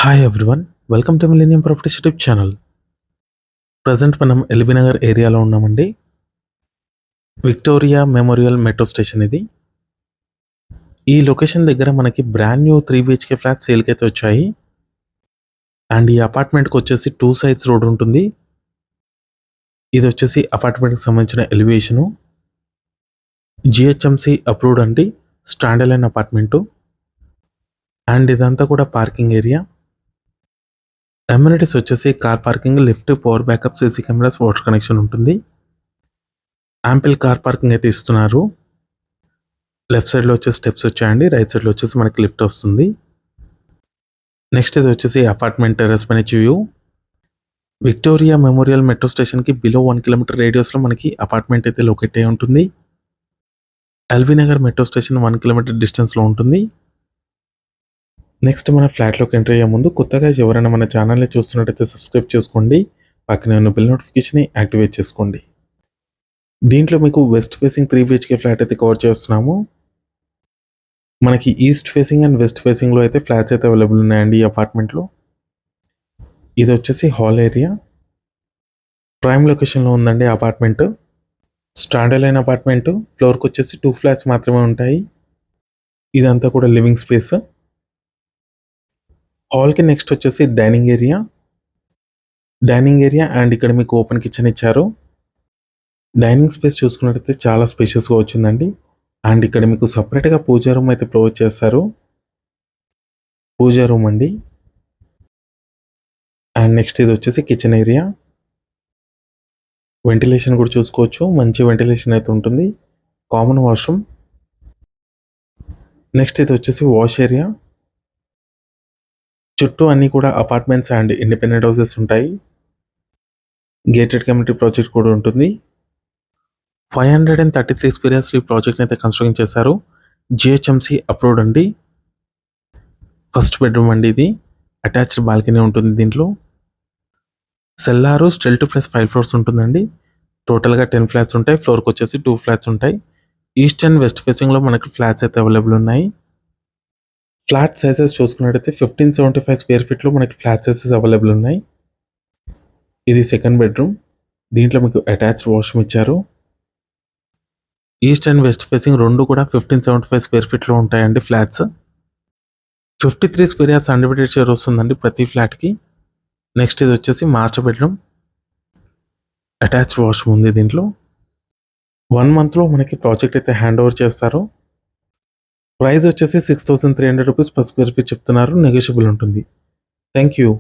Hi everyone, welcome to millennium properties YouTube channel. Present మనం LB Nagar ఏరియాలో ఉన్నామండి. Victoria Memorial metro station ఇది. ఈ లొకేషన్ దగ్గర మనకి బ్రాండ్ న్యూ 3 BHK ఫ్లాట్స్ సేల్కి అయితే వచ్చాయి. అండ్ ఈ అపార్ట్మెంట్కి వచ్చేసి 2 సైడ్స్ రోడ్ ఉంటుంది. ఇది వచ్చేసి అపార్ట్మెంట్కి సంబంధించిన ఎలివేషను. జిహెచ్ఎంసి అప్రూవ్డ్ అండి, స్టాండ్ అలైన్ అపార్ట్మెంటు. అండ్ ఇదంతా కూడా పార్కింగ్ ఏరియా. అమ్యూనిటీస్ వచ్చేసి car parking, lift, power backup, CC cameras, water connection ఉంటుంది. యాంపిల్ కార్ పార్కింగ్ అయితే ఇస్తున్నారు. లెఫ్ట్ సైడ్లో వచ్చేసి స్టెప్స్ వచ్చాయండి, రైట్ సైడ్లో వచ్చేసి మనకి లిఫ్ట్ వస్తుంది. నెక్స్ట్ ఇది వచ్చేసి అపార్ట్మెంట్ టెర్రస్ పై నుంచి వ్యూ. విక్టోరియా మెమోరియల్ మెట్రో స్టేషన్కి బిలో 1 కిలోమీటర్ రేడియస్లో మనకి అపార్ట్మెంట్ అయితే లొకేట్ అయి ఉంటుంది. LB Nagar metro station 1 kilometre డిస్టెన్స్లో ఉంటుంది. నెక్స్ట్ మన ఫ్లాట్లోకి ఎంటర్ అయ్యే ముందు కొత్తగా ఎవరైనా మన ఛానల్ని చూస్తున్నట్టయితే సబ్స్క్రైబ్ చేసుకోండి, పక్కనే ఉన్న బెల్ నోటిఫికేషన్ యాక్టివేట్ చేసుకోండి. దీంట్లో మీకు వెస్ట్ ఫేసింగ్ 3 BHK ఫ్లాట్ అయితే కవర్ చేస్తున్నాము. మనకి ఈస్ట్ ఫేసింగ్ అండ్ వెస్ట్ ఫేసింగ్లో అయితే ఫ్లాట్స్ అయితే అవైలబుల్ ఉన్నాయండి ఈ అపార్ట్మెంట్లో. ఇది వచ్చేసి హాల్ ఏరియా, ప్రైమ్ లొకేషన్లో ఉందండి అపార్ట్మెంట్. స్టాండ్ అలైన్ అపార్ట్మెంట్, ఫ్లోర్కి వచ్చేసి 2 ఫ్లాట్స్ మాత్రమే ఉంటాయి. ఇదంతా కూడా లివింగ్ స్పేస్. హాల్కి నెక్స్ట్ వచ్చేసి డైనింగ్ ఏరియా అండ్ ఇక్కడ మీకు ఓపెన్ కిచెన్ ఇచ్చారు. డైనింగ్ స్పేస్ చూసుకున్నట్టయితే చాలా స్పేషియస్గా వచ్చిందండి. అండ్ ఇక్కడ మీకు సపరేట్గా పూజా రూమ్ అయితే ప్రొవైడ్ చేస్తారు. పూజా రూమ్ అండి. అండ్ నెక్స్ట్ ఇది వచ్చేసి కిచెన్ ఏరియా. వెంటిలేషన్ కూడా చూసుకోవచ్చు, మంచి వెంటిలేషన్ అయితే ఉంటుంది. Common washroom. నెక్స్ట్ ఇది వచ్చేసి వాష్ ఏరియా. చుట్టూ అన్నీ కూడా అపార్ట్మెంట్స్ అండ్ ఇండిపెండెంట్ హౌసెస్ ఉంటాయి. గేటెడ్ కమ్యూనిటీ ప్రాజెక్ట్ కూడా ఉంటుంది. 533 స్క్వేర్ యార్డ్స్ ఈ ప్రాజెక్ట్ని అయితే కన్స్ట్రక్షన్ చేశారు. జిహెచ్ఎంసి అప్రూవ్డ్ అండి. ఫస్ట్ బెడ్రూమ్ అండి ఇది. అటాచ్డ్ బాల్కనీ ఉంటుంది దీంట్లో. Cellar still to plus 5 floors ఉంటుందండి. టోటల్గా 10 ఫ్లాట్స్ ఉంటాయి. ఫ్లోర్కి వచ్చేసి 2 ఫ్లాట్స్ ఉంటాయి. ఈస్ట్ అండ్ వెస్ట్ ఫేసింగ్లో మనకి ఫ్లాట్స్ అయితే అవైలబుల్ ఉన్నాయి. ఫ్లాట్ సైజెస్ చూసుకున్నట్టయితే 1575 స్క్వేర్ ఫీట్లో మనకి ఫ్లాట్ సైజెస్ అవైలబుల్ ఉన్నాయి. ఇది సెకండ్ బెడ్రూమ్. దీంట్లో మీకు అటాచ్డ్ వాష్రూమ్ ఇచ్చారు. ఈస్ట్ అండ్ వెస్ట్ ఫేసింగ్ రెండు కూడా 1575 స్క్వేర్ ఫీట్లో ఉంటాయండి flats. 53 square yards undivided share వస్తుందండి ప్రతి ఫ్లాట్కి. నెక్స్ట్ ఇది వచ్చేసి మాస్టర్ బెడ్రూమ్. అటాచ్డ్ వాష్రూమ్ ఉంది దీంట్లో. 1 మంత్లో మనకి ప్రాజెక్ట్ అయితే హ్యాండ్ ఓవర్ చేస్తారు. ప్రైస్ వచ్చేసి 6300 రూపీస్ పర్ స్క్వేర్ ఫీట్ చెప్తున్నారు, నెగోషియబుల్ ఉంటుంది. Thank you.